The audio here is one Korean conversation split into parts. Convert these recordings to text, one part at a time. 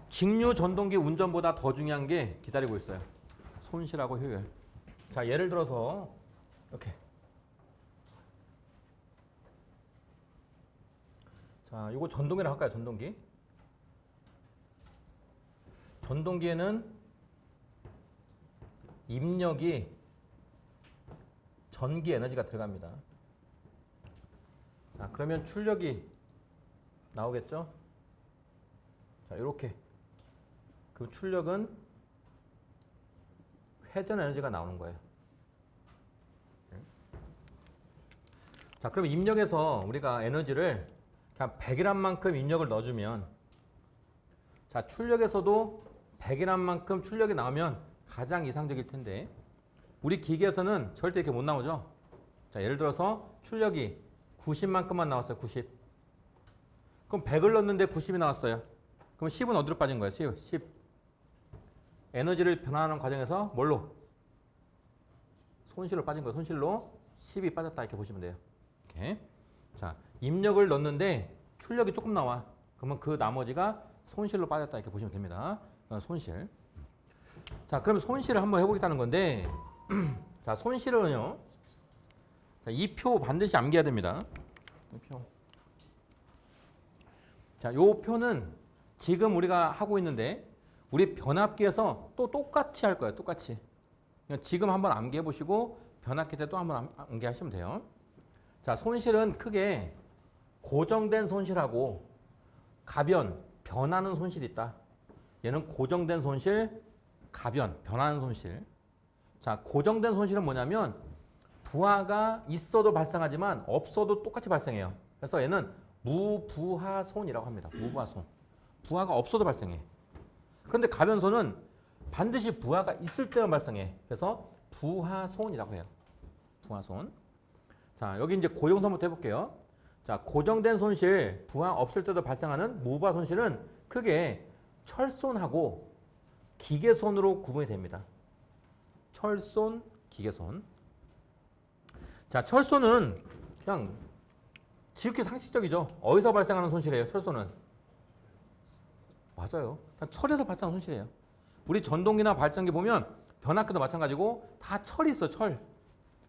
직류 전동기 운전보다 더 중요한 게 기다리고 있어요. 손실하고 효율. 자, 예를 들어서 이렇게. 자, 이거 전동기를 할까요? 전동기. 전동기에는 입력이 전기 에너지가 들어갑니다. 자, 그러면 출력이 나오겠죠? 자, 이렇게. 그 출력은 회전 에너지가 나오는 거예요. 자, 그럼 입력에서 우리가 에너지를 그냥 100g만큼 입력을 넣어주면, 자, 출력에서도 100g만큼 출력이 나오면 가장 이상적일 텐데, 우리 기계에서는 절대 이렇게 못 나오죠. 자, 예를 들어서 출력이 90만큼만 나왔어요. 90. 그럼 100을 넣었는데 90이 나왔어요. 그럼 10은 어디로 빠진 거예요? 10. 에너지를 변화하는 과정에서 뭘로? 손실로 빠진 거예요. 손실로 10이 빠졌다 이렇게 보시면 돼요. 이렇게. 자, 입력을 넣었는데 출력이 조금 나와. 그러면 그 나머지가 손실로 빠졌다 이렇게 보시면 됩니다. 손실. 자, 그럼 손실을 한번 해보겠다는 건데, 자, 손실은요. 자, 이 표 반드시 암기해야 됩니다. 이 표. 자, 요 표는 지금 우리가 하고 있는데 우리 변압기에서 또 똑같이 할 거예요. 똑같이. 지금 한번 암기해 보시고 변압기 때 또 한번 암기하시면 돼요. 자, 손실은 크게 고정된 손실하고 가변, 변하는 손실이 있다. 얘는 고정된 손실, 가변, 변하는 손실. 자, 고정된 손실은 뭐냐면 부하가 있어도 발생하지만 없어도 똑같이 발생해요. 그래서 얘는 무부하손이라고 합니다. 무부하손. 부하가 없어도 발생해. 그런데 가변손은 반드시 부하가 있을 때만 발생해. 그래서 부하손이라고 해요. 부하손. 자, 여기 이제 고정선부터 해볼게요. 자, 고정된 손실, 부하 없을 때도 발생하는 무부하 손실은 크게 철손하고 기계손으로 구분이 됩니다. 철손, 기계손. 자, 철손은 그냥 지극히 상식적이죠. 어디서 발생하는 손실이에요? 철손은. 맞아요. 철에서 발생하는 손실이에요. 우리 전동기나 발전기 보면 변압기도 마찬가지고 다 철이 있어. 철.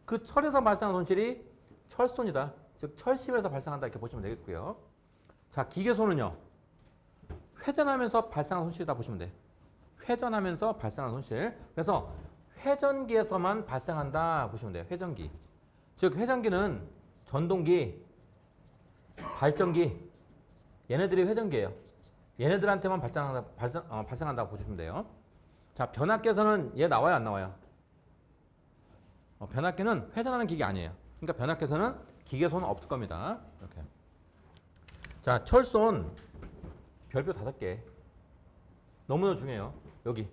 그 철에서 발생하는 손실이 철손이다. 즉 철심에서 발생한다 이렇게 보시면 되겠고요. 자, 기계손은요. 회전하면서 발생하는 손실이다 보시면 돼. 회전하면서 발생하는 손실. 그래서 회전기에서만 발생한다 보시면 돼요. 회전기. 즉 회전기는 전동기, 발전기 얘네들이 회전기예요. 얘네들한테만 발생한다고 보시면 돼요. 자, 변압기에서는 얘 나와요, 안 나와요? 변압기는 회전하는 기계 아니에요. 그러니까 변압기에서는 기계손은 없을 겁니다. 이렇게. 자, 철손 별표 5개. 너무나 중요해요. 여기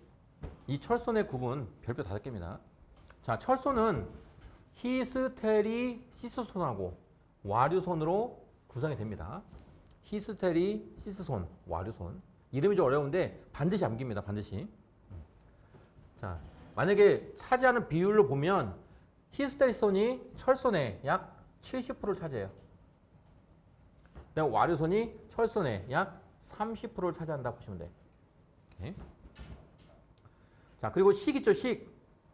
이 철손의 구분 별표 5개입니다. 자, 철손은 히스테리시스손하고 와류손으로 구성이 됩니다. 히스테리시스손, 와류손. 이름이 좀 어려운데 반드시 암기입니다. 반드시. 자, 만약에 차지하는 비율로 보면 히스테리손이 철손의 약 70%를 차지해요. 그다음에 와류손이 철손의 약 30%를 차지한다 보시면 돼. 오케이. 자, 그리고 식 있죠, 식.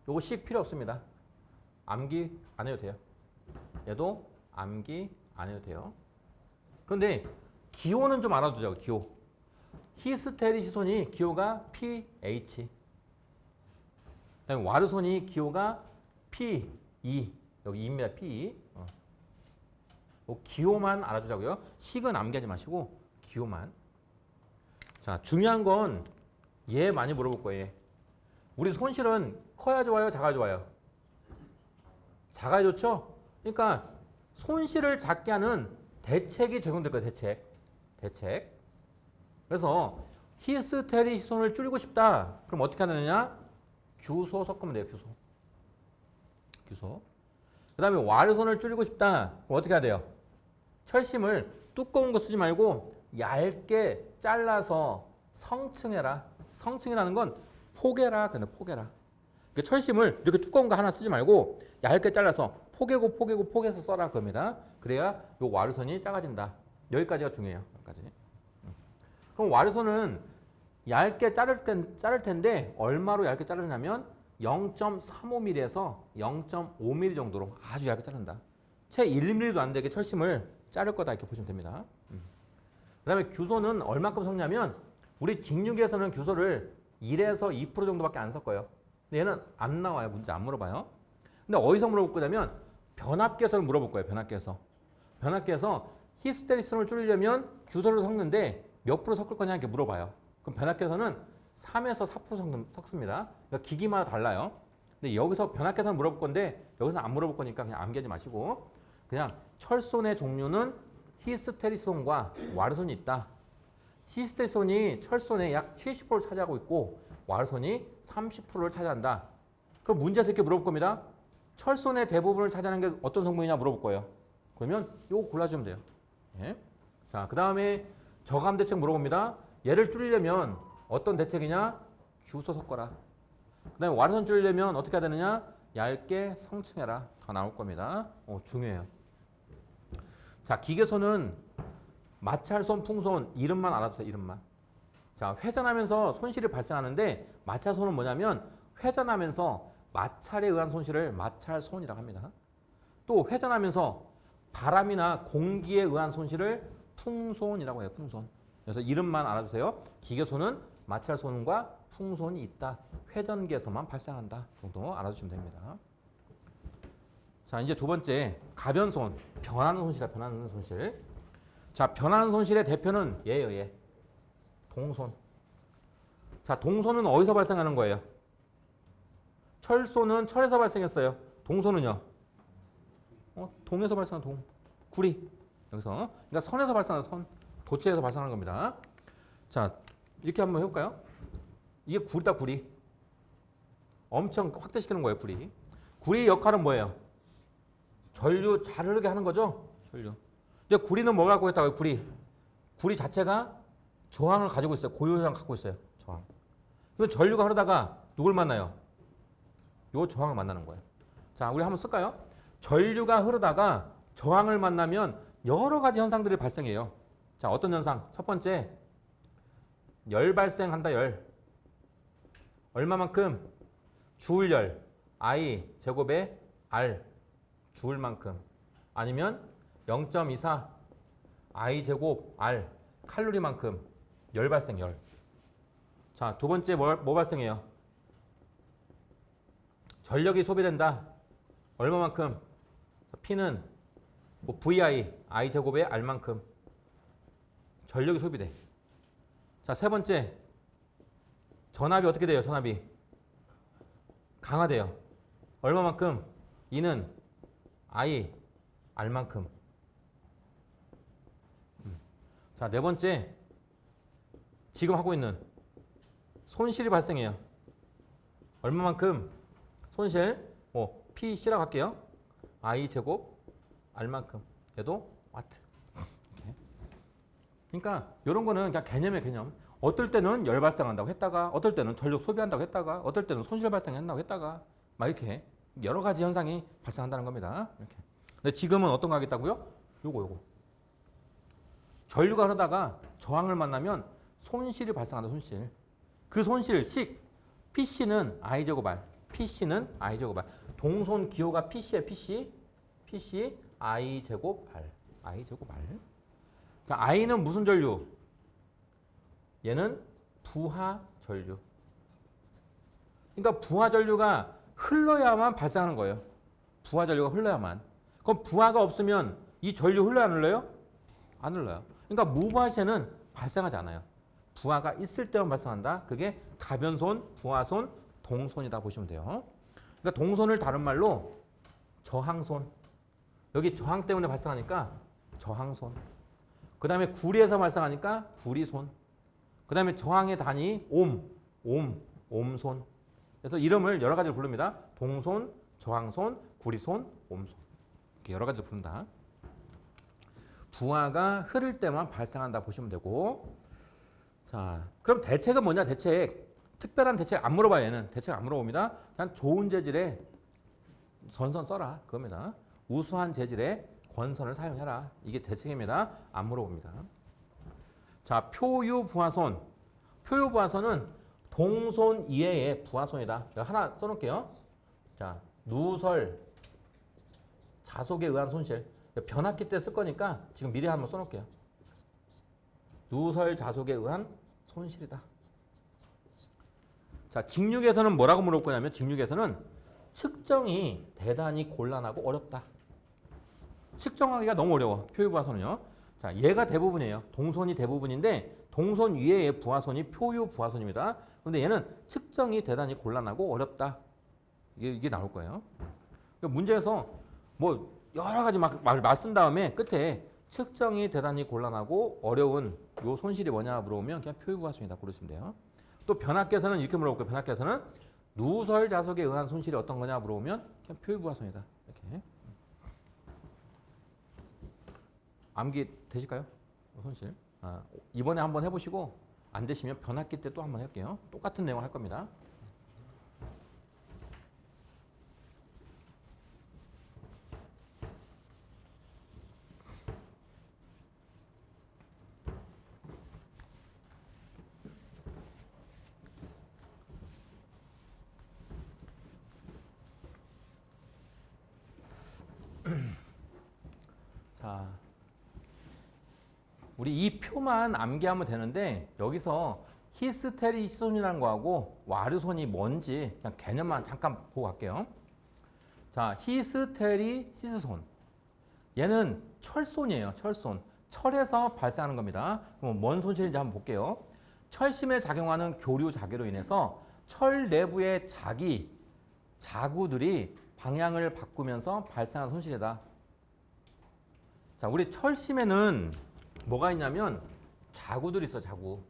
요거 식 필요 없습니다. 암기 안 해도 돼요. 얘도 암기 안 해도 돼요. 그런데 기호는 좀 알아두자고, 기호. 히스테리시손이 기호가 pH. 그다음에 와류손이 기호가 P2. 여기 2입니다, P2. 기호만 알아두자고요. 식은 암기하지 마시고 기호만. 자, 중요한 건 얘 많이 물어볼 거예요. 우리 손실은 커야 좋아요, 작아야 좋아요? 작아야 좋죠? 그러니까 손실을 작게 하는 대책이 적용될 거예요. 대책. 그래서 히스테리시손을 줄이고 싶다. 그럼 어떻게 하느냐? 규소 섞으면 돼요. 규소. 그 다음에 와류손을 줄이고 싶다. 그럼 어떻게 해야 돼요? 철심을 두꺼운 거 쓰지 말고 얇게 잘라서 성층해라. 성층이라는 건 포개라. 근데 포개라. 그러니까 철심을 이렇게 두꺼운 거 하나 쓰지 말고 얇게 잘라서 포개서 써라 그겁니다. 그래야 요 와류선이 작아진다. 여기까지가 중요해요. 여기까지. 그럼 와류선은 얇게 자를 텐데 얼마로 얇게 자르냐면 0.35mm에서 0.5mm 정도로 아주 얇게 자른다. 채 1mm도 안 되게 철심을 자를 거다 이렇게 보시면 됩니다. 그 다음에 규소는 얼마큼 섞냐면 우리 직육에서는 규소를 1에서 2% 정도밖에 안 섞어요. 근데 얘는 안 나와요. 문제 안 물어봐요. 근데 어디서 물어볼 거냐면 변압기에서 물어볼 거예요. 변압기에서 히스테리슨을 줄이려면 규소를 섞는데 몇 프로 섞을 거냐 이렇게 물어봐요. 그럼 변압기에서는 3에서 4% 섞습니다. 그러니까 기기마다 달라요. 근데 여기서 변압기에서는 물어볼 건데 여기서 안 물어볼 거니까 그냥 암기하지 마시고 그냥 철손의 종류는 히스테리손과 와르손이 있다. 히스테리손이 철손의 약 70%를 차지하고 있고 와르손이 30%를 차지한다. 그럼 문제에서 이렇게 물어볼 겁니다. 철손의 대부분을 차지하는 게 어떤 성분이냐 물어볼 거예요. 그러면 요거 골라주면 돼요. 예? 자, 그 다음에 저감 대책 물어봅니다. 얘를 줄이려면 어떤 대책이냐? 규소 섞어라. 그 다음에 와르손 줄이려면 어떻게 해야 되느냐? 얇게 성층해라. 다 나올 겁니다. 중요해요. 자, 기계손은 마찰손, 풍손 이름만 알아두세요. 이름만. 자, 회전하면서 손실이 발생하는데 마찰손은 뭐냐면 회전하면서 마찰에 의한 손실을 마찰손이라고 합니다. 또 회전하면서 바람이나 공기에 의한 손실을 풍손이라고 해요. 풍손. 그래서 이름만 알아주세요. 기계손은 마찰손과 풍손이 있다. 회전기에서만 발생한다. 정도 알아주시면 됩니다. 자, 이제 두 번째 가변손, 변하는 손실이다. 변하는 손실. 자, 변하는 손실의 대표는 얘예요. 얘. 동손. 자, 동손은 어디서 발생하는 거예요? 철손은 철에서 발생했어요. 동손은요? 동에서 발생한 동. 구리. 여기서. 그러니까 선에서 발생하는 선. 도체에서 발생하는 겁니다. 자, 이렇게 한번 해볼까요? 이게 구리다, 구리. 엄청 확대시키는 거예요, 구리. 구리의 역할은 뭐예요? 전류 잘 흐르게 하는 거죠? 전류. 근데 구리는 뭐 갖고 있다고요? 구리 자체가 저항을 가지고 있어요. 고유저항 갖고 있어요. 저항. 그럼 전류가 흐르다가 누굴 만나요? 요 저항을 만나는 거예요. 자, 우리 한번 쓸까요? 전류가 흐르다가 저항을 만나면 여러 가지 현상들이 발생해요. 자, 어떤 현상? 첫 번째, 열 발생한다, 열. 얼마만큼? 주울열. I 제곱에 R. 주울만큼. 아니면 0.24 I 제곱 R. 칼로리만큼. 열 발생, 열. 자, 두 번째 뭐 발생해요? 전력이 소비된다. 얼마만큼? P는 뭐 VI. I 제곱에 R만큼. 전력이 소비돼. 자, 세 번째. 전압이 어떻게 돼요? 전압이 강화돼요. 얼마만큼? E는 I, R만큼. 자, 네 번째. 지금 하고 있는 손실이 발생해요. 얼마만큼? 손실, PC라고 할게요. I 제곱, R만큼. 얘도 와트. 그러니까 이런 거는 그냥 개념의 개념. 어떨 때는 열 발생한다고 했다가 어떨 때는 전력 소비한다고 했다가 어떨 때는 손실 발생한다고 했다가 막 이렇게 여러 가지 현상이 발생한다는 겁니다. 이렇게. 근데 지금은 어떤 거 하겠다고요? 요거. 전류가 흐르다가 저항을 만나면 손실이 발생한다. 손실. 그 손실식 PC는 I제곱 R. PC는 I제곱 R. 동손 기호가 PC예요. PC I제곱 R. I제곱 R. 자, I는 무슨 전류? 얘는 부하 전류. 그러니까 부하 전류가 흘러야만 발생하는 거예요. 부하 전류가 흘러야만. 그럼 부하가 없으면 이 전류 흘러요, 안 흘러요? 안 흘러요. 그러니까 무부하시에는 발생하지 않아요. 부하가 있을 때만 발생한다. 그게 가변손, 부하손, 동손이다 보시면 돼요. 그러니까 동손을 다른 말로 저항손. 여기 저항 때문에 발생하니까 저항손. 그 다음에 구리에서 발생하니까 구리손. 그 다음에 저항의 단위 옴손. 그래서 이름을 여러 가지로 부릅니다. 동손, 저항손, 구리손, 옴손. 이렇게 여러 가지로 부른다. 부하가 흐를 때만 발생한다 보시면 되고. 자, 그럼 대책은 뭐냐? 대책. 특별한 대책 안 물어봐요. 얘는 대책 안 물어봅니다. 그냥 좋은 재질의 전선 써라 그겁니다. 우수한 재질의 권선을 사용해라. 이게 대책입니다. 안 물어봅니다. 자, 표유부하손. 표유부하손은 동손 이외의 부하손이다. 하나 써놓을게요. 자, 누설, 자속에 의한 손실. 변압기 때 쓸 거니까 지금 미리 한번 써놓을게요. 누설, 자속에 의한 손실이다. 자, 직육에서는 뭐라고 물어볼 거냐면 직육에서는 측정이 대단히 곤란하고 어렵다. 측정하기가 너무 어려워. 표유부하손은요. 자, 얘가 대부분이에요. 동손이 대부분인데 동손 위에의 부하손이 표유부하손입니다. 그런데 얘는 측정이 대단히 곤란하고 어렵다. 이게 나올 거예요. 문제에서 뭐 여러 가지 말 쓴 다음에 끝에 측정이 대단히 곤란하고 어려운 요 손실이 뭐냐 물어보면 그냥 표유부하손이다 그러시면 돼요. 또 변압계에서는 이렇게 물어볼게요. 변압계에서는 누설 자속에 의한 손실이 어떤 거냐 물어보면 그냥 표유부하손이다. 이렇게. 암기 되실까요? 손실. 이번에 한번 해보시고 안 되시면 변압기 때 또 한번 할게요. 똑같은 내용을 할 겁니다. 자, 우리 이 표만 암기하면 되는데 여기서 히스테리시손이라는 거하고 와르손이 뭔지 그냥 개념만 잠깐 보고 갈게요. 자, 히스테리시스손. 얘는 철손이에요. 철손. 철에서 발생하는 겁니다. 그럼 뭔 손실인지 한번 볼게요. 철심에 작용하는 교류 자기로 인해서 철 내부의 자구들이 방향을 바꾸면서 발생한 손실이다. 자, 우리 철심에는 뭐가 있냐면 자구들이 있어, 자구.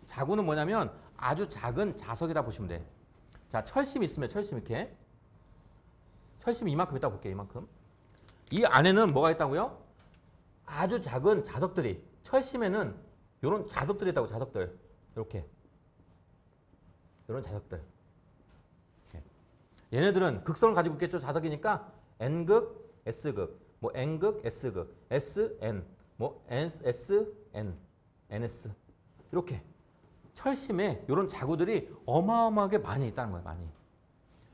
자구는 뭐냐면 아주 작은 자석이라 보시면 돼. 자, 철심 있으면 철심 이렇게. 철심 이만큼 있다고 볼게요, 이만큼. 이 안에는 뭐가 있다고요? 아주 작은 자석들이. 철심에는 이런 자석들이 있다고, 자석들. 이렇게. 이런 자석들. 이렇게. 얘네들은 극성을 가지고 있겠죠, 자석이니까 N극, S극. 뭐 N극, S극, SN, 뭐 SN, NS 이렇게 철심에 이런 자구들이 어마어마하게 많이 있다는 거예요. 많이.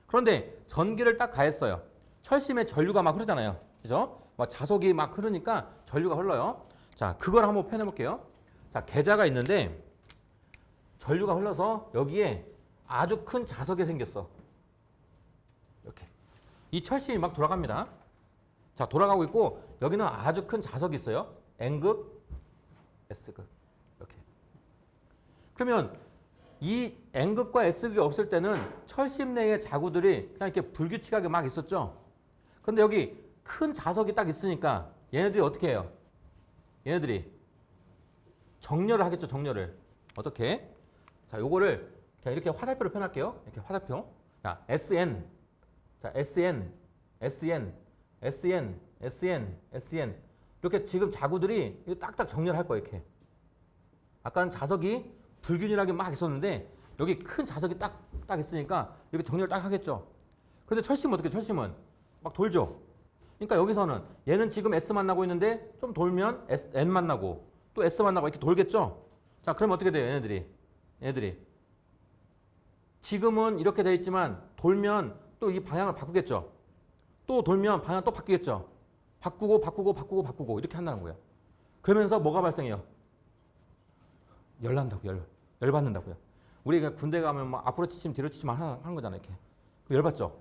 그런데 전기를 딱 가했어요. 철심에 전류가 막 흐르잖아요. 그죠? 막 자석이 막 흐르니까 전류가 흘러요. 자, 그걸 한번 표현해 볼게요. 자, 계자가 있는데 전류가 흘러서 여기에 아주 큰 자석이 생겼어. 이렇게. 이 철심이 막 돌아갑니다. 자, 돌아가고 있고 여기는 아주 큰 자석이 있어요. N극, S극 이렇게. 그러면 이 N극과 S극이 없을 때는 철심 내의 자구들이 그냥 이렇게 불규칙하게 막 있었죠. 그런데 여기 큰 자석이 딱 있으니까 얘네들이 어떻게 해요? 얘네들이 정렬을 하겠죠. 정렬을. 어떻게? 자, 요거를 그냥 이렇게 화살표로 표현할게요. 이렇게 화살표. 자, SN. 자, SN, SN, SN, SN, SN 이렇게 지금 자구들이 딱딱 정렬할 거예요. 이렇게. 아까는 자석이 불균일하게 막 있었는데 여기 큰 자석이 딱 있으니까 이렇게 정렬을 딱 하겠죠. 근데 철심은 어떻게? 철심은 막 돌죠. 그러니까 여기서는 얘는 지금 S 만나고 있는데 좀 돌면 N 만나고 또 S 만나고 이렇게 돌겠죠. 자, 그러면 어떻게 돼요? 얘네들이 지금은 이렇게 돼 있지만 돌면 또 이 방향을 바꾸겠죠. 또 돌면 방향 또 바뀌겠죠. 바꾸고 이렇게 한다는 거예요. 그러면서 뭐가 발생해요? 열난다고. 열받는다고요. 우리가 군대 가면 막 앞으로 치치면 뒤로 치치면 하는 거잖아요. 이렇게. 열받죠.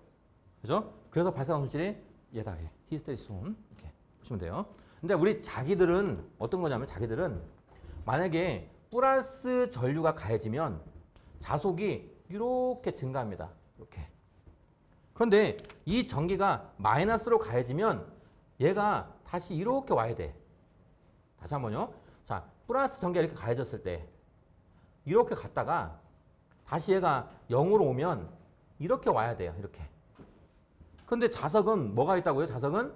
그죠? 그래서 발생한 손실이 얘다. 히스테리손. 이렇게 보시면 돼요. 근데 우리 자기들은 어떤 거냐면 자기들은 만약에 플러스 전류가 가해지면 자속이 이렇게 증가합니다. 이렇게. 그런데 이 전기가 마이너스로 가해지면 얘가 다시 이렇게 와야 돼. 다시 한번요. 자, 플러스 전기가 이렇게 가해졌을 때 이렇게 갔다가 다시 얘가 0으로 오면 이렇게 와야 돼요. 이렇게. 그런데 자석은 뭐가 있다고요? 자석은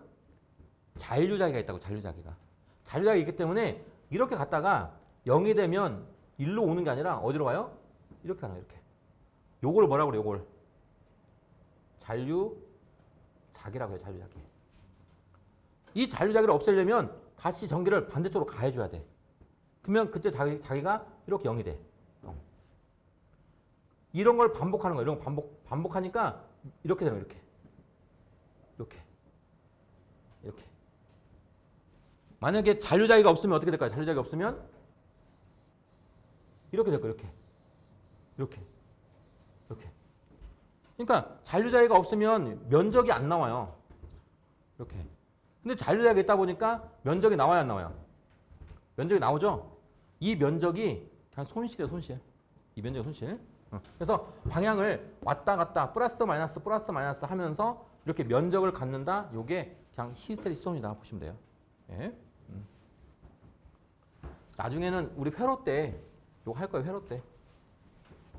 잔류자기가 있다고. 잔류자기가 있기 때문에 이렇게 갔다가 0이 되면 1로 오는 게 아니라 어디로 가요? 이렇게 하는 거야, 이렇게. 요걸 뭐라고 그래, 요걸. 잔류자기라고 해요, 잔류자기. 이 잔류자기를 없애려면 다시 전기를 반대쪽으로 가해줘야 돼. 그러면 그때 자기가 이렇게 0이 돼. 0. 이런 걸 반복하는 거야. 이런 거 반복하니까 이렇게 되는 거야, 이렇게. 이렇게. 이렇게. 만약에 잔류자기가 없으면 어떻게 될까요? 잔류자기가 없으면 이렇게 될 거예요. 이렇게. 이렇게. 이렇게. 그러니까 잔류자기가 없으면 면적이 안 나와요. 이렇게. 근데 잔류자기가 있다 보니까 면적이 나와야 안 나와요? 면적이 나오죠? 이 면적이 그냥 손실이에요, 손실. 이 면적이 손실. 그래서 방향을 왔다 갔다 플러스 마이너스 하면서 이렇게 면적을 갖는다. 요게 그냥 히스테리시스톤이다 보시면 돼요. 예. 나중에는 우리 회로 때 요거 할 거예요. 회로 때.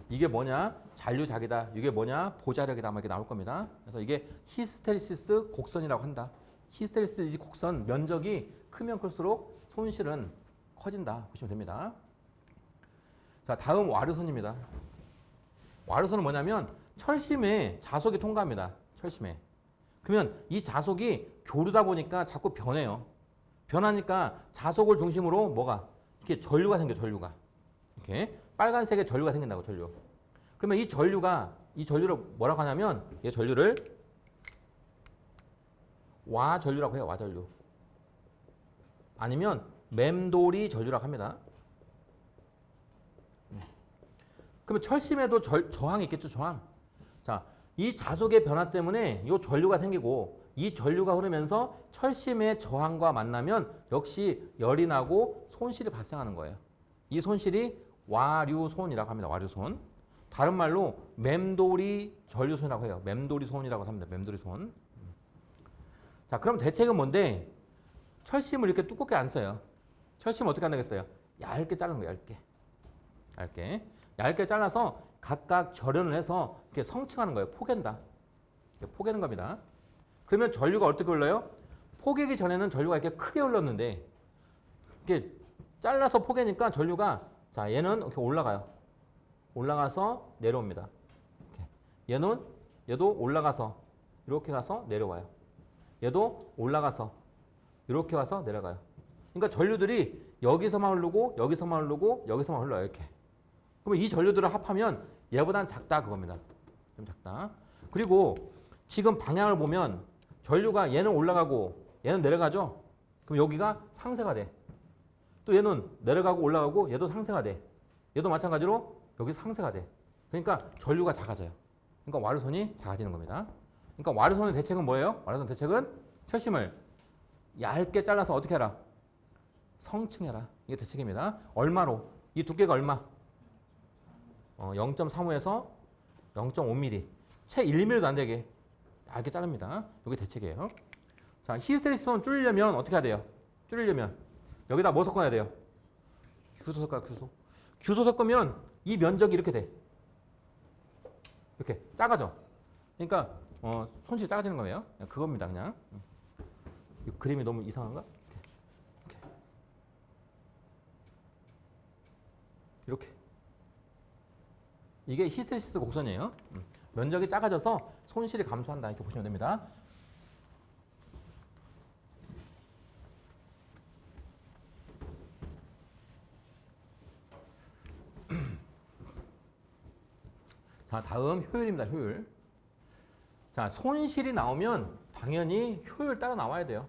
이게 뭐냐? 잔류자기다. 이게 뭐냐? 보자력이다. 막 이렇게 나올 겁니다. 그래서 이게 히스테리시스 곡선이라고 한다. 히스테리시스 곡선 면적이 크면 클수록 손실은 커진다. 보시면 됩니다. 자, 다음 와류선입니다. 와류선은 뭐냐면 철심에 자속이 통과합니다. 철심에. 그러면 이 자속이 교류다 보니까 자꾸 변해요. 변하니까 자속을 중심으로 뭐가? 이렇게 전류가 생겨, 전류가. 이렇게 빨간색의 전류가 생긴다고, 전류. 그러면 이 전류를 뭐라고 하냐면 이 전류를 와전류라고 해요, 와전류. 아니면 맴돌이 전류라고 합니다. 그러면 철심에도 저항이 있겠죠, 저항. 자, 이 자속의 변화 때문에 이 전류가 생기고 이 전류가 흐르면서 철심의 저항과 만나면 역시 열이 나고 손실이 발생하는 거예요. 이 손실이 와류손이라고 합니다. 와류손. 다른 말로 맴돌이 전류손이라고 해요. 맴돌이손이라고 합니다. 맴돌이손. 자, 그럼 대책은 뭔데? 철심을 이렇게 두껍게 안 써요. 철심을 어떻게 한다겠어요? 얇게 자르는 거예요. 얇게. 얇게. 얇게 잘라서 각각 절연을 해서 이렇게 성층하는 거예요. 포갠다. 포개는 겁니다. 그러면 전류가 어떻게 흘러요? 포개기 전에는 전류가 이렇게 크게 흘렀는데 이렇게 잘라서 포개니까 전류가 자, 얘는 이렇게 올라가요. 올라가서 내려옵니다. 이렇게. 얘도 올라가서 이렇게 가서 내려와요. 얘도 올라가서 이렇게 와서 내려가요. 그러니까 전류들이 여기서만 흐르고 여기서만 흐르고 여기서만 흘러요. 이렇게. 그러면 이 전류들을 합하면 얘보다는 작다 그겁니다. 좀 작다. 그리고 지금 방향을 보면 전류가 얘는 올라가고 얘는 내려가죠. 그럼 여기가 상쇄가 돼. 또 얘는 내려가고 올라가고 얘도 상쇄가 돼. 얘도 마찬가지로 여기 상쇄가 돼. 그러니까 전류가 작아져요. 그러니까 와류선이 작아지는 겁니다. 그러니까 와류선의 대책은 뭐예요? 와류선 대책은 철심을 얇게 잘라서 어떻게 해라? 성층해라. 이게 대책입니다. 얼마로? 이 두께가 얼마? 0.35에서 0.5mm. 채 1mm도 안 되게 얇게 자릅니다. 이게 대책이에요. 자, 히스테리시스톤 줄이려면 어떻게 해야 돼요? 줄이려면 여기다 뭐 섞어야 돼요? 규소 섞어요, 규소. 규소 섞으면 이 면적이 이렇게 돼. 이렇게 작아져. 그러니까 손실이 작아지는 거예요. 그냥 그겁니다, 그냥. 이 그림이 너무 이상한가? 이렇게. 이게 히스테리시스 곡선이에요. 면적이 작아져서 손실이 감소한다. 이렇게 보시면 됩니다. 자, 다음 효율입니다. 효율. 자, 손실이 나오면 당연히 효율 따라 나와야 돼요.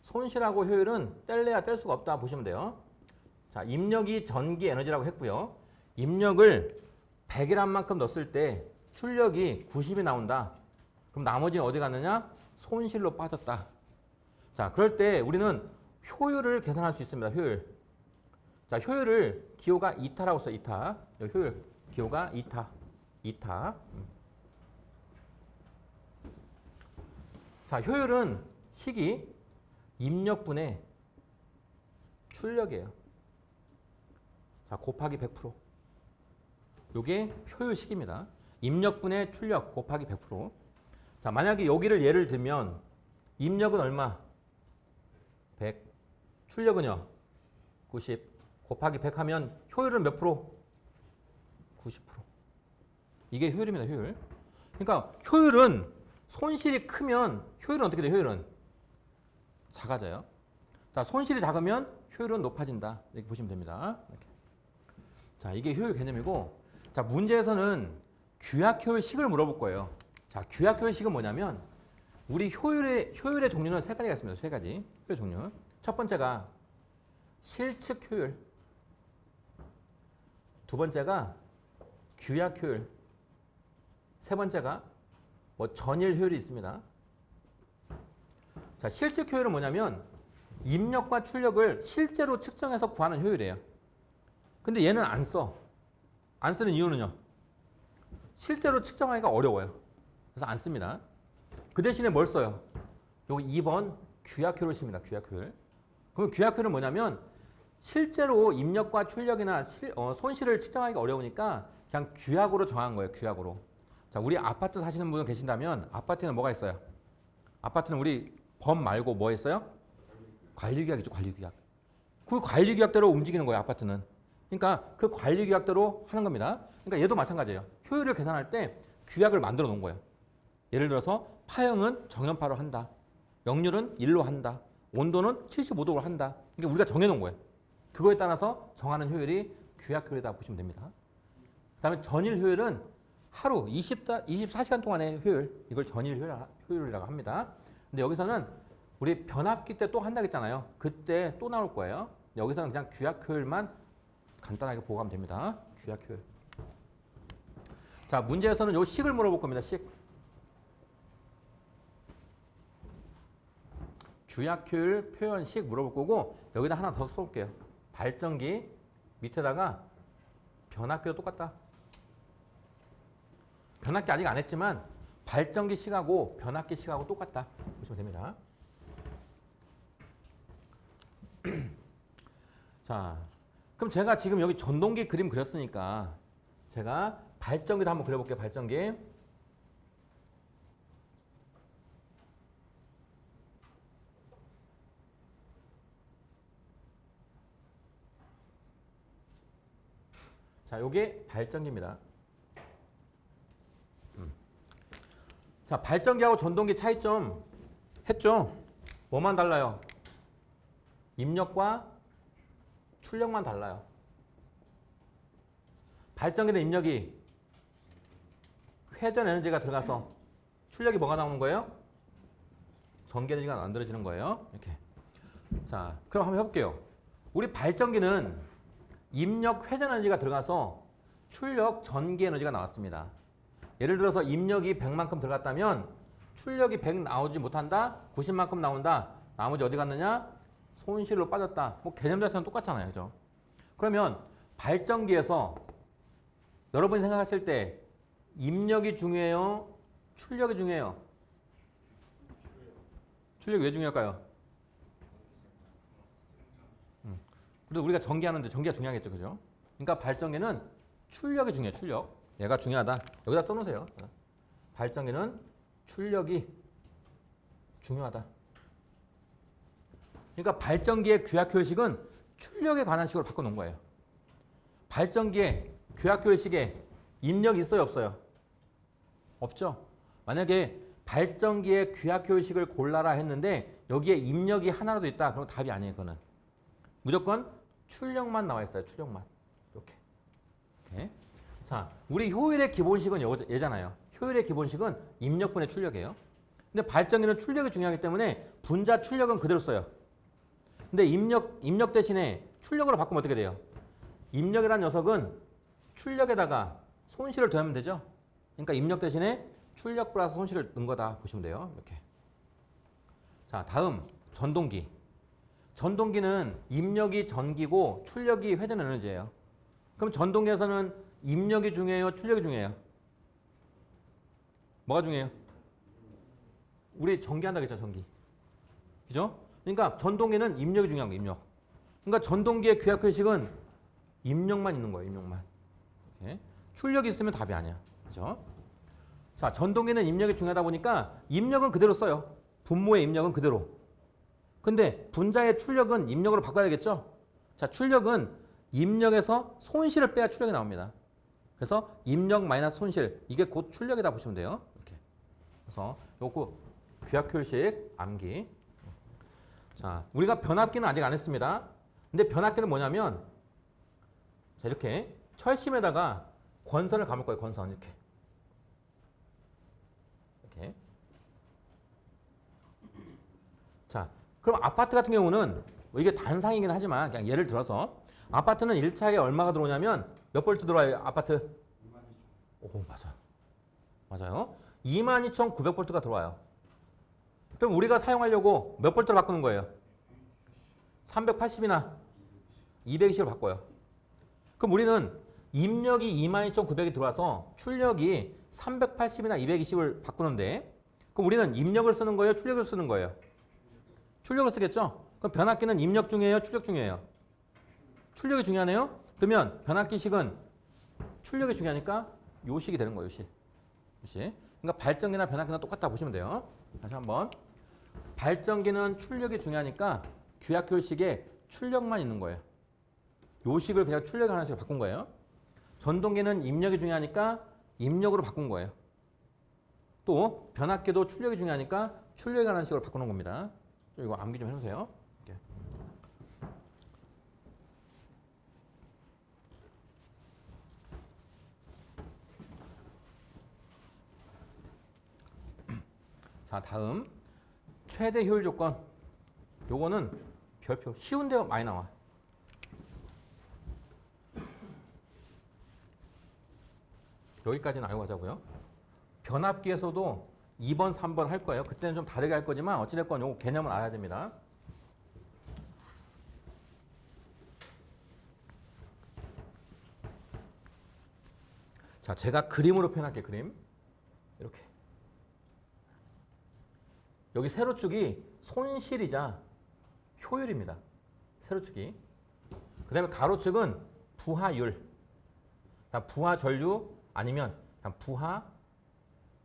손실하고 효율은 뗄래야 뗄 수가 없다 보시면 돼요. 자, 입력이 전기 에너지라고 했고요. 입력을 100이란 만큼 넣었을 때 출력이 90이 나온다. 그럼 나머지는 어디 갔느냐? 손실로 빠졌다. 자, 그럴 때 우리는 효율을 계산할 수 있습니다. 효율. 자, 효율을 기호가 이타라고 써요. 이타. 효율. 기호가 이타. 이타. 자, 효율은 식이 입력분의 출력이에요. 자, 곱하기 100%. 요게 효율식입니다. 입력분의 출력 곱하기 100%. 자, 만약에 여기를 예를 들면 입력은 얼마? 100. 출력은요? 90. 곱하기 100 하면 효율은 몇 프로? 90%. 이게 효율입니다, 효율. 그러니까 효율은 손실이 크면 효율은 어떻게 돼요? 효율은 작아져요. 자, 손실이 작으면 효율은 높아진다. 이렇게 보시면 됩니다. 이렇게. 자, 이게 효율 개념이고, 자, 문제에서는 규약 효율식을 물어볼 거예요. 자, 규약 효율식은 뭐냐면 우리 효율의 종류는 세 가지가 있습니다. 세 가지 효율 종류. 첫 번째가 실측 효율. 두 번째가 규약 효율. 세 번째가 전일 효율이 있습니다. 자, 실측 효율은 뭐냐면 입력과 출력을 실제로 측정해서 구하는 효율이에요. 근데 얘는 안 써. 안 쓰는 이유는요. 실제로 측정하기가 어려워요. 그래서 안 씁니다. 그 대신에 뭘 써요? 요거 2번 규약 효율을 씁니다. 규약 효율. 그럼 규약 효율은 뭐냐면 실제로 입력과 출력이나 손실을 측정하기가 어려우니까 그냥 규약으로 정한 거예요. 규약으로. 자, 우리 아파트 사시는 분 계신다면 아파트에는 뭐가 있어요? 아파트는 우리 범 말고 뭐 있어요? 관리규약이죠. 관리규약. 그 관리규약대로 움직이는 거예요. 아파트는. 그러니까 그 관리규약대로 하는 겁니다. 그러니까 얘도 마찬가지예요. 효율을 계산할 때 규약을 만들어 놓은 거예요. 예를 들어서 파형은 정연파로 한다. 역률은 1로 한다. 온도는 75도로 한다. 그러니까 우리가 정해놓은 거예요. 그거에 따라서 정하는 효율이 규약 효율이다 보시면 됩니다. 그 다음에 전일 효율은 하루 24시간 동안의 효율. 이걸 전일 효율이라고 합니다. 근데 여기서는 우리 변압기 때 또 한다고 했잖아요. 그때 또 나올 거예요. 여기서는 그냥 규약 효율만 간단하게 보고 가면 됩니다. 규약 효율. 자, 문제에서는 요 식을 물어볼 겁니다. 식. 규약 효율 표현식 물어볼 거고 여기다 하나 더 쏠게요. 발전기 밑에다가 변압기도 똑같다. 변압기 아직 안 했지만 발전기 식하고 변압기 식하고 똑같다 보시면 됩니다. 자, 그럼 제가 지금 여기 전동기 그림 그렸으니까 제가 발전기도 한번 그려볼게요. 발전기. 자, 요게 발전기입니다. 자, 발전기하고 전동기 차이점 했죠? 뭐만 달라요? 입력과 출력만 달라요. 발전기는 입력이 회전 에너지가 들어가서 출력이 뭐가 나오는 거예요? 전기 에너지가 만들어지는 거예요. 이렇게. 자, 그럼 한번 해볼게요. 우리 발전기는 입력 회전 에너지가 들어가서 출력 전기 에너지가 나왔습니다. 예를 들어서 입력이 100만큼 들어갔다면 출력이 100 나오지 못한다. 90만큼 나온다. 나머지 어디 갔느냐? 손실로 빠졌다. 뭐 개념 자체는 똑같잖아요. 그죠? 그러면 발전기에서 여러분이 생각하실 때 입력이 중요해요? 출력이 중요해요? 출력이 왜 중요할까요? 그래도 우리가 전기하는데 전기가 중요하겠죠. 그죠? 그러니까 발전기는 출력이 중요해요. 출력. 얘가 중요하다. 여기다 써놓으세요. 발전기는 출력이 중요하다. 그러니까 발전기의 규약 효율식은 출력에 관한 식으로 바꿔놓은 거예요. 발전기의 규약 효율식에 입력이 있어요? 없어요? 없죠. 만약에 발전기의 규약 효율식을 골라라 했는데 여기에 입력이 하나라도 있다. 그럼 답이 아니에요. 그거는. 무조건 출력만 나와 있어요. 출력만. 이렇게. 오케이. 자, 우리 효율의 기본식은 얘잖아요. 효율의 기본식은 입력분의 출력이에요. 근데 발전기는 출력이 중요하기 때문에 분자 출력은 그대로 써요. 근데 입력 대신에 출력으로 바꾸면 어떻게 돼요? 입력이라는 녀석은 출력에다가 손실을 더하면 되죠. 그러니까 입력 대신에 출력 플러스 손실을 넣은 거다 보시면 돼요. 이렇게. 자, 다음 전동기. 전동기는 입력이 전기고 출력이 회전 에너지예요. 그럼 전동기에서는 입력이 중요해요? 출력이 중요해요? 뭐가 중요해요? 우리 전기한다고 했잖아. 전기. 그죠? 그러니까 전동기는 입력이 중요한 거예요. 입력. 그러니까 전동기의 규약 효율식은 입력만 있는 거예요. 입력만. 이렇게. 출력이 있으면 답이 아니야. 그죠? 자, 전동기는 입력이 중요하다 보니까 입력은 그대로 써요. 분모의 입력은 그대로. 근데 분자의 출력은 입력으로 바꿔야겠죠? 자, 출력은 입력에서 손실을 빼야 출력이 나옵니다. 그래서 입력 마이너스 손실 이게 곧 출력이다 보시면 돼요. 이렇게. 그래서 요거 귀약효율식 암기. 자, 우리가 변압기는 아직 안 했습니다. 근데 변압기는 뭐냐면 자, 이렇게 철심에다가 권선을 감을 거예요. 권선 이렇게. 이렇게. 자, 그럼 아파트 같은 경우는 이게 단상이긴 하지만 그냥 예를 들어서 아파트는 1차에 얼마가 들어오냐면 몇 볼트 들어와요? 아파트? 22,000. 오, 맞아요. 맞아요. 22,900볼트가 들어와요. 그럼 우리가 사용하려고 몇 볼트로 바꾸는 거예요? 380이나 220으로 바꿔요. 그럼 우리는 입력이 22,900이 들어와서 출력이 380이나 220을 바꾸는데 그럼 우리는 입력을 쓰는 거예요? 출력을 쓰는 거예요? 출력을 쓰겠죠? 그럼 변압기는 입력 중이에요? 출력 중이에요? 출력이 중요하네요? 그러면 변압기식은 출력이 중요하니까 요 식이 되는 거예요. 요 식. 그러니까 발전기나 변압기나 똑같다 보시면 돼요. 다시 한번. 발전기는 출력이 중요하니까 귀약효율식에 출력만 있는 거예요. 요 식을 그냥 출력하는 식으로 바꾼 거예요. 전동기는 입력이 중요하니까 입력으로 바꾼 거예요. 또 변압기도 출력이 중요하니까 출력하는 식으로 바꾸는 겁니다. 이거 암기 좀 해보세요. 이렇게. 자, 다음 최대 효율 조건. 요거는 별표 쉬운데 많이 나와. 여기까지는 알고 가자고요. 변압기에서도 2번, 3번 할 거예요. 그때는 좀 다르게 할 거지만 어찌됐건 요거 개념은 알아야 됩니다. 자, 제가 그림으로 표현할게요. 그림. 이렇게. 여기 세로축이 손실이자 효율입니다. 세로축이. 그 다음에 가로축은 부하율. 부하전류 아니면 그냥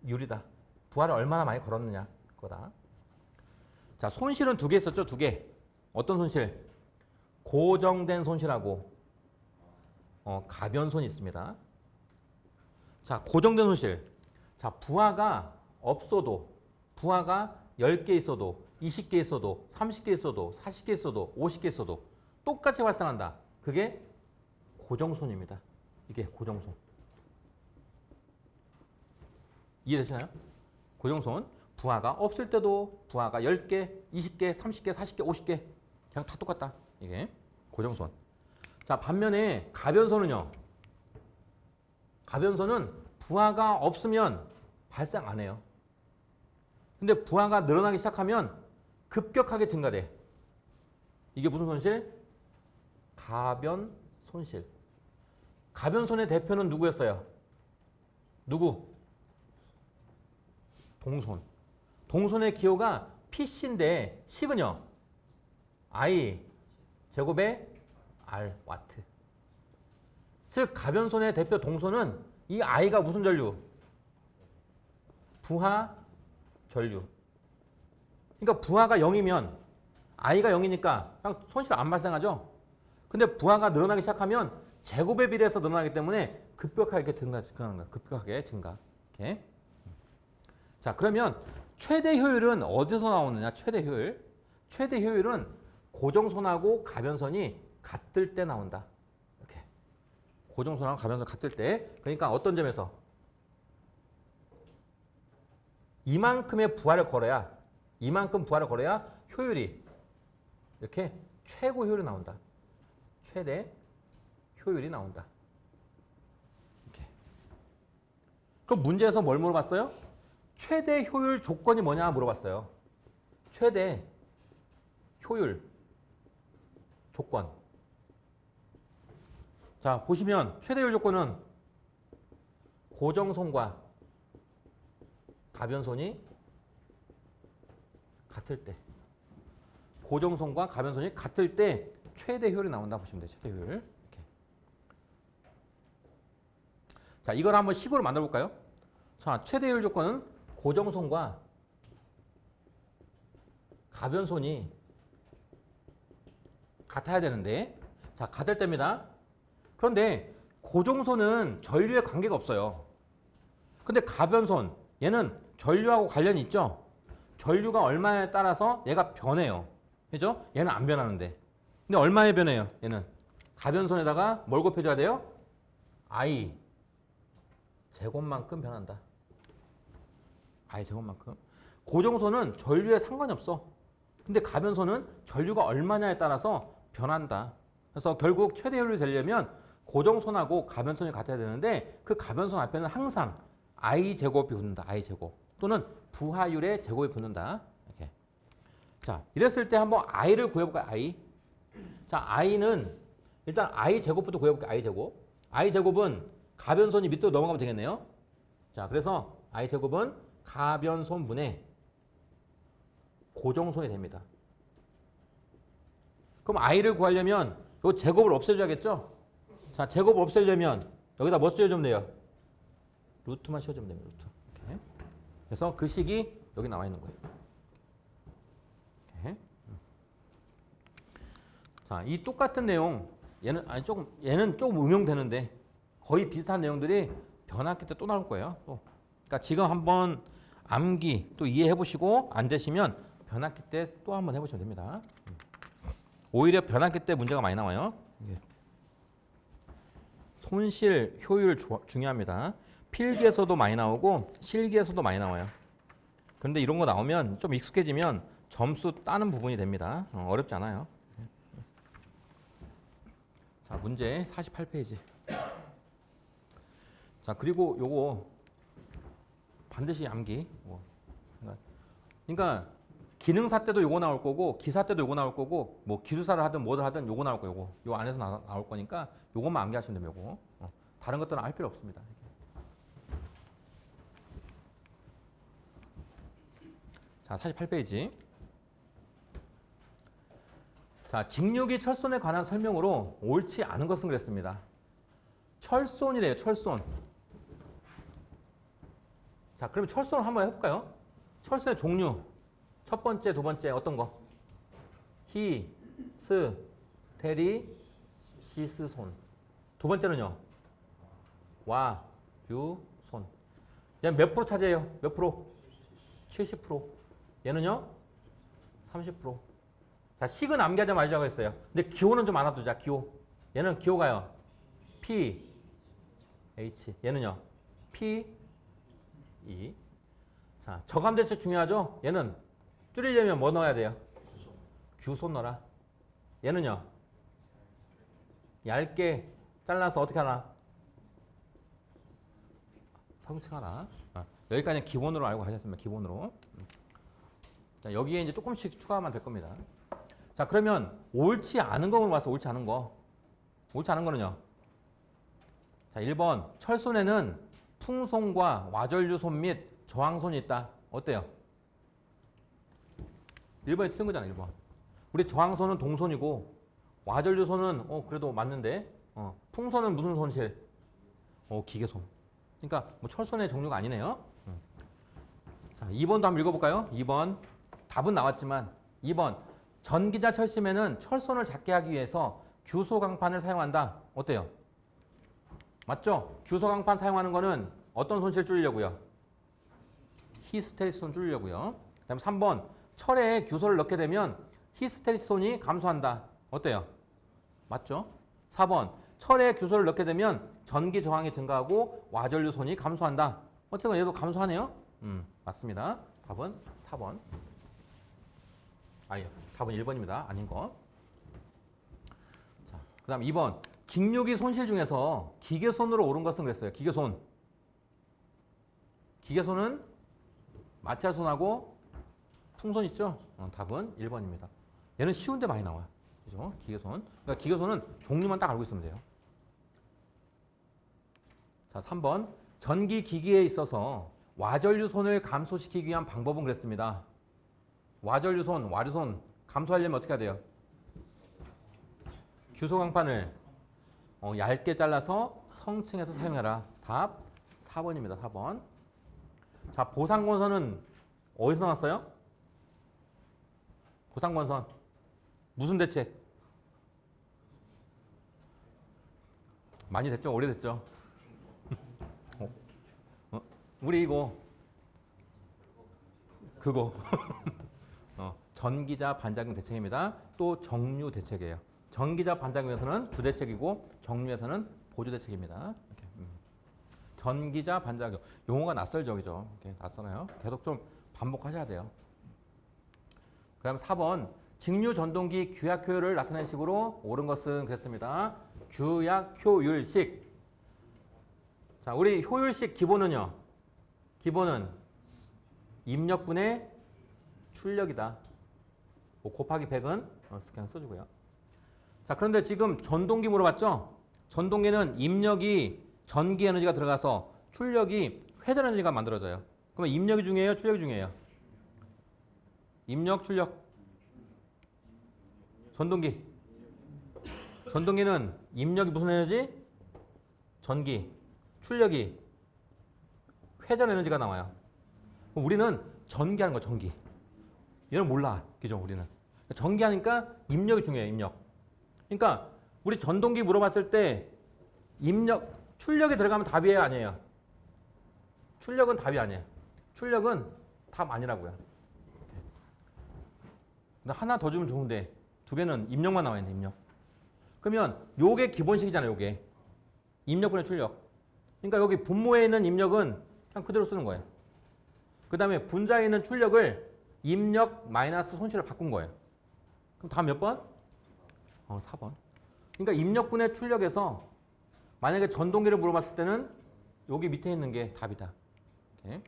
부하율이다. 부하를 얼마나 많이 걸었느냐 거다. 자, 손실은 두 개 있었죠. 두 개. 어떤 손실? 고정된 손실하고 가변손이 있습니다. 자, 고정된 손실. 자, 부하가 없어도 부하가 10개 있어도 20개 있어도 30개 있어도 40개 있어도 50개 있어도 똑같이 발생한다. 그게 고정손입니다. 이게 고정손. 이해되시나요? 고정손. 부하가 없을 때도 부하가 10개, 20개, 30개, 40개, 50개 그냥 다 똑같다. 이게 고정손. 자, 반면에 가변손은요. 가변손은 부하가 없으면 발생 안 해요. 근데 부하가 늘어나기 시작하면 급격하게 증가돼. 이게 무슨 손실? 가변 손실. 가변손의 대표는 누구였어요? 누구? 동손. 동손의 기호가 PC인데 식은요. I 제곱에 R 와트. 즉 가변손의 대표 동손은 이 I가 무슨 전류? 부하 전류. 그러니까 부하가 0이면 I가 0이니까 그냥 손실 안 발생하죠. 근데 부하가 늘어나기 시작하면 제곱에 비례해서 늘어나기 때문에 급격하게 증가하는 거예요. 급격하게 증가. 이렇게. 자, 그러면 최대 효율은 어디서 나오느냐? 최대 효율. 최대 효율은 고정선하고 가변선이 같을 때 나온다. 이렇게. 고정선하고 가변선 같을 때. 그러니까 어떤 점에서? 이만큼의 부하를 걸어야 이만큼 부하를 걸어야 효율이 이렇게 최고 효율이 나온다. 최대 효율이 나온다. 이렇게. 그럼 문제에서 뭘 물어봤어요? 최대 효율 조건이 뭐냐 물어봤어요. 최대 효율 조건. 자, 보시면 최대 효율 조건은 고정선과 가변선이 같을 때. 고정선과 가변선이 같을 때 최대 효율이 나온다 보시면 돼요. 최대 효율. 이렇게. 자, 이걸 한번 식으로 만들어 볼까요? 자, 최대 효율 조건은 고정선과 가변선이 같아야 되는데, 자, 같을 때입니다. 그런데 고정손은 전류에 관계가 없어요. 근데 가변손, 얘는 전류하고 관련이 있죠? 전류가 얼마에 따라서 얘가 변해요. 그죠? 얘는 안 변하는데. 근데 얼마에 변해요? 얘는. 가변손에다가 뭘 곱해줘야 돼요? I 제곱만큼 변한다. I 제곱만큼. 고정손은 전류에 상관이 없어. 근데 가변손은 전류가 얼마냐에 따라서 변한다. 그래서 결국 최대 효율이 되려면 고정손하고 가변손이 같아야 되는데 그 가변손 앞에는 항상 I 제곱이 붙는다. I 제곱. 또는 부하율의 제곱이 붙는다. 이렇게. 자, 이랬을 때 한번 I를 구해볼까요? I. 자, I는 일단 I 제곱부터 구해볼게요. I 제곱. I 제곱은 가변손이 밑으로 넘어가면 되겠네요. 자, 그래서 I 제곱은 가변손분의 고정손이 됩니다. 그럼 I를 구하려면 이 제곱을 없애줘야겠죠? 자, 제곱을 없애려면 여기다 뭐 씌워주면 돼요? 루트만 씌워주면 됩니다. 루트. 이렇게. 그래서 그 식이 여기 나와 있는 거예요. 이렇게. 자, 이 똑같은 내용 얘는 조금 응용되는데 거의 비슷한 내용들이 변압기 때 또 나올 거예요. 또. 그러니까 지금 한번 암기 또 이해해 보시고 안 되시면 변압기 때 또 한번 해보시면 됩니다. 오히려 변압기 때 문제가 많이 나와요. 손실 효율 중요합니다. 필기에서도 많이 나오고 실기에서도 많이 나와요. 그런데 이런 거 나오면 좀 익숙해지면 점수 따는 부분이 됩니다. 어렵지 않아요. 자, 문제 48페이지. 자, 그리고 요거 반드시 암기. 그러니까 기능사 때도 요거 나올 거고 기사 때도 요거 나올 거고 뭐 기술사를 하든 뭐를 하든 요거 나올 거고 요 안에서 나올 거니까 요것만 암기하시면 됩니다. 요거. 다른 것들은 알 필요 없습니다. 자, 48페이지. 자, 직류기 철손에 관한 설명으로 옳지 않은 것은 그랬습니다. 철손이래요. 철손. 자, 그럼 철손을 한번 해볼까요? 철손의 종류. 첫 번째, 두 번째 어떤 거? 히, 스, 테리, 시스, 손. 두 번째는요? 와, 유, 손. 얘는 몇 프로 차지해요? 몇 프로? 70%. 얘는요? 30%. 자, 식은 암기하지 말자고 했어요. 근데 기호는 좀 알아두자. 기호. 얘는 기호가요. P, H. 얘는요? P, E. 자, 저감대체 중요하죠? 얘는 줄이려면 뭐 넣어야 돼요? 규손 넣어라. 얘는요? 얇게 잘라서 어떻게 하나? 성층하나. 여기까지 기본으로 알고 가셨습니다. 기본으로. 자, 여기에 이제 조금씩 추가하면 될 겁니다. 자, 그러면 옳지 않은 거로 봤어. 옳지 않은 거. 옳지 않은 거는요. 자, 1번. 철손에는 풍손과 와전류손 및 저항손이 있다. 어때요? 1번이 틀린 거잖아. 1번. 우리 저항손은 동손이고 와전류손은 그래도 맞는데 풍손은 무슨 손실? 기계손. 그러니까 뭐 철손의 종류가 아니네요. 자, 2번도 한번 읽어볼까요? 2번. 답은 나왔지만 2번. 전기자 철심에는 철손을 작게 하기 위해서 규소강판을 사용한다. 어때요? 맞죠? 규소강판 사용하는 거는 어떤 손실 줄이려고요? 히스테리스손 줄이려고요. 그 다음에 3번. 철에 규소를 넣게 되면 히스테리스손이 감소한다. 어때요? 맞죠? 4번. 철에 규소를 넣게 되면 전기 저항이 증가하고 와전류손이 감소한다. 어쨌든 얘도 감소하네요. 맞습니다. 답은 4번. 아니요. 답은 1번입니다. 아닌 거. 자, 그 다음 2번. 직류기 손실 중에서 기계손으로 옳은 것은 그랬어요. 기계손. 기계손은 마찰손하고 풍손 있죠? 답은 1번입니다. 얘는 쉬운데 많이 나와요. 그죠? 기계손. 그러니까 기계손은 종류만 딱 알고 있으면 돼요. 자, 3번. 전기 기기에 있어서 와전류손을 감소시키기 위한 방법은 그랬습니다. 와전류손, 와류손 감소하려면 어떻게 해야 돼요? 규소강판을 얇게 잘라서 성층에서 사용해라. 답 4번입니다. 4번. 자, 보상권선은 어디서 나왔어요? 보상권선. 무슨 대책? 많이 됐죠? 오래됐죠? 우리 이거 그거 전기자 반작용 대책입니다. 또 정류 대책이에요. 전기자 반작용에서는 주대책이고 정류에서는 보조대책입니다. 이렇게. 전기자 반작용. 용어가 낯설죠, 그죠? 이렇게 낯설어요. 계속 좀 반복하셔야 돼요. 그 다음 4번. 직류 전동기 규약 효율을 나타내는 식으로 옳은 것은 그랬습니다. 규약 효율식. 자, 우리 효율식 기본은요. 기본은 입력분의 출력이다. 뭐 곱하기 100은 그냥 써주고요. 자, 그런데 지금 전동기 물어봤죠? 전동기는 입력이 전기 에너지가 들어가서 출력이 회전 에너지가 만들어져요. 그러면 입력이 중요해요? 출력이 중요해요? 입력, 출력. 전동기. 전동기는 입력이 무슨 에너지? 전기. 출력이 회전 에너지가 나와요. 우리는 전기하는 거야, 전기. 얘는 몰라. 그죠, 우리는. 전기하니까 입력이 중요해요, 입력. 그러니까 우리 전동기 물어봤을 때 입력, 출력이 들어가면 답이에요, 아니에요? 출력은 답이 아니에요. 출력은 답 아니라고요. 근데 하나 더 주면 좋은데 두 개는 입력만 나와 있네, 입력. 그러면 요게 기본식이잖아요, 요게. 입력분의 출력. 그러니까 여기 분모에 있는 입력은 그냥 그대로 쓰는 거예요. 그 다음에 분자에 있는 출력을 입력 마이너스 손실을 바꾼 거예요. 그럼 다음 몇 번? 4번. 그러니까 입력분의 출력에서 만약에 전동기를 물어봤을 때는 여기 밑에 있는 게 답이다. 오케이.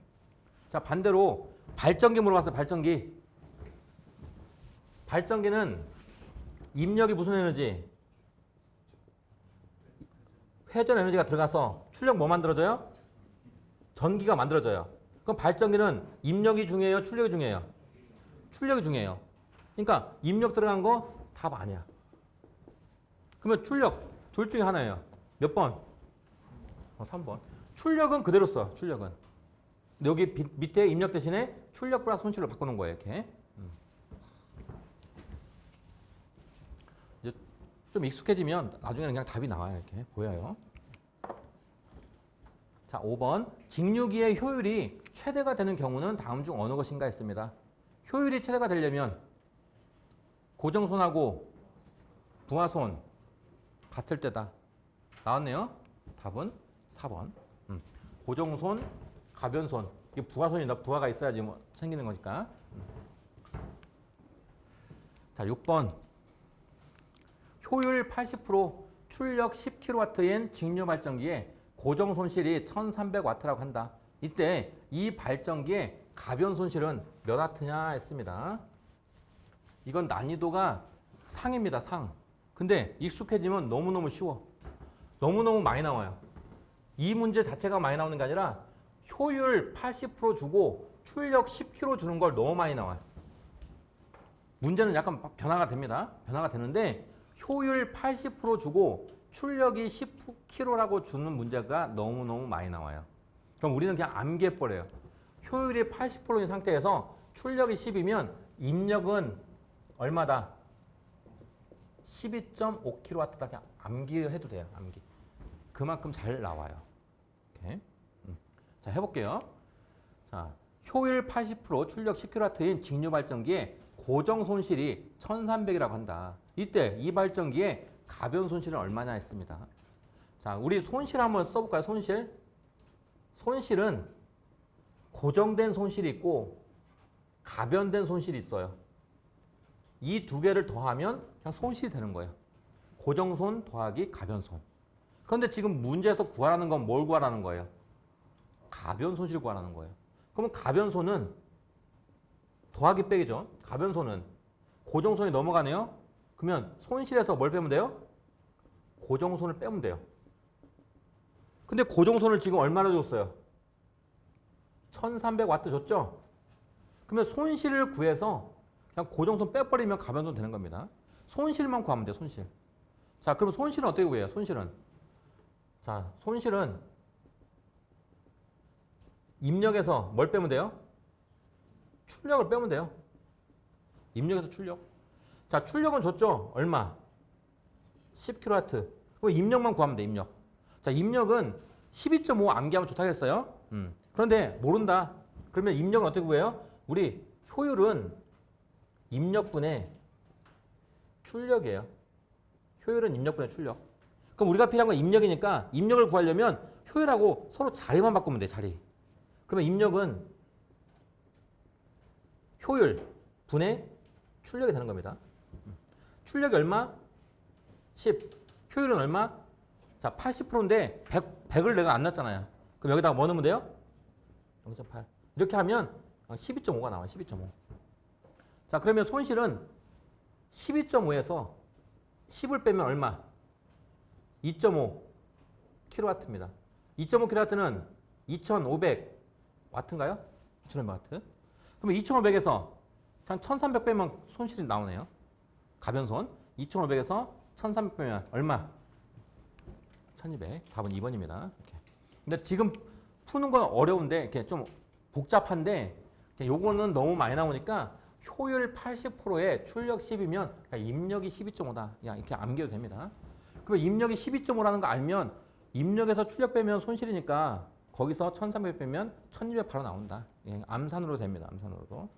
자, 반대로 발전기 물어봤어요. 발전기. 발전기는 입력이 무슨 에너지? 회전 에너지가 들어가서 출력 뭐 만들어져요? 전기가 만들어져요. 그럼 발전기는 입력이 중요해요? 출력이 중요해요? 출력이 중요해요. 그러니까 입력 들어간 거 답 아니야. 그러면 출력 둘 중에 하나예요. 몇 번? 3번. 출력은 그대로 써. 출력은. 근데 여기 밑에 입력 대신에 출력 플러스 손실로 바꾸는 거예요. 이렇게. 이제 좀 익숙해지면 나중에는 그냥 답이 나와요. 이렇게 보여요. 자, 5번. 직류기의 효율이 최대가 되는 경우는 다음 중 어느 것인가 했습니다. 효율이 최대가 되려면 고정손하고 부하손 같을 때다. 나왔네요. 답은 4번. 고정손, 가변손. 이게 부하손이다. 부하가 있어야지 뭐 생기는 거니까. 자, 6번. 효율 80%, 출력 10kW인 직류 발전기에 고정 손실이 1300W라고 한다. 이때 이 발전기의 가변 손실은 몇 와트냐 했습니다. 이건 난이도가 상입니다. 상. 근데 익숙해지면 너무너무 쉬워. 너무너무 많이 나와요. 이 문제 자체가 많이 나오는 게 아니라 효율 80% 주고 출력 10kg 주는 걸 너무 많이 나와요. 문제는 약간 변화가 됩니다. 변화가 되는데 효율 80% 주고 출력이 10kg라고 주는 문제가 너무너무 많이 나와요. 그럼 우리는 그냥 암기해버려요. 효율이 80%인 상태에서 출력이 10이면 입력은 얼마다? 12.5kW다. 그냥 암기해도 돼요. 암기. 그만큼 잘 나와요. 오케이. 자, 해볼게요. 자, 효율 80%, 출력 10kW인 직류 발전기에 고정 손실이 1300이라고 한다. 이때 이 발전기에 가변 손실은 얼마냐 했습니다. 자, 우리 손실 한번 써볼까요? 손실. 손실은 고정된 손실이 있고 가변된 손실이 있어요. 이 두 개를 더하면 그냥 손실이 되는 거예요. 고정손 더하기 가변손. 그런데 지금 문제에서 구하라는 건 뭘 구하라는 거예요? 가변 손실을 구하라는 거예요. 그러면 가변손은 더하기 빼기죠. 가변손은 고정손이 넘어가네요. 그러면 손실에서 뭘 빼면 돼요? 고정손을 빼면 돼요. 근데 고정손을 지금 얼마나 줬어요? 1300W 줬죠? 그러면 손실을 구해서 그냥 고정손 빼버리면 가변손 되는 겁니다. 손실만 구하면 돼요. 손실. 자, 그럼 손실은 어떻게 구해요? 손실은. 자, 손실은 입력에서 뭘 빼면 돼요? 출력을 빼면 돼요. 입력에서 출력. 자, 출력은 줬죠? 얼마? 10kW. 그럼 입력만 구하면 돼, 입력. 자, 입력은 12.5 암기하면 좋다겠어요. 그런데 모른다. 그러면 입력은 어떻게 구해요? 우리 효율은 입력분의 출력이에요. 효율은 입력분의 출력. 그럼 우리가 필요한 건 입력이니까 입력을 구하려면 효율하고 서로 자리만 바꾸면 돼, 자리. 그러면 입력은 효율 분의 출력이 되는 겁니다. 출력이 얼마? 10. 효율은 얼마? 자, 80%인데 100을 내가 안 넣었잖아요. 그럼 여기다가 뭐 넣으면 돼요? 0.8. 이렇게 하면 12.5가 나와요. 12.5. 자, 그러면 손실은 12.5에서 10을 빼면 얼마? 2.5 kW입니다. 2.5 kW는 2,500W인가요? 2,500W. 그러면 2,500에서 한 1,300 빼면 손실이 나오네요. 가변손. 2,500에서 1,300 빼면 얼마? 1,200. 답은 2번입니다. 이렇게. 근데 지금 푸는 건 어려운데 이렇게 좀 복잡한데 요거는 너무 많이 나오니까 효율 80%에 출력 10이면 입력이 12.5다. 이렇게 암기해도 됩니다. 그러면 입력이 12.5라는 거 알면 입력에서 출력 빼면 손실이니까 거기서 1,300 빼면 1,200 바로 나온다. 암산으로 됩니다. 암산으로도.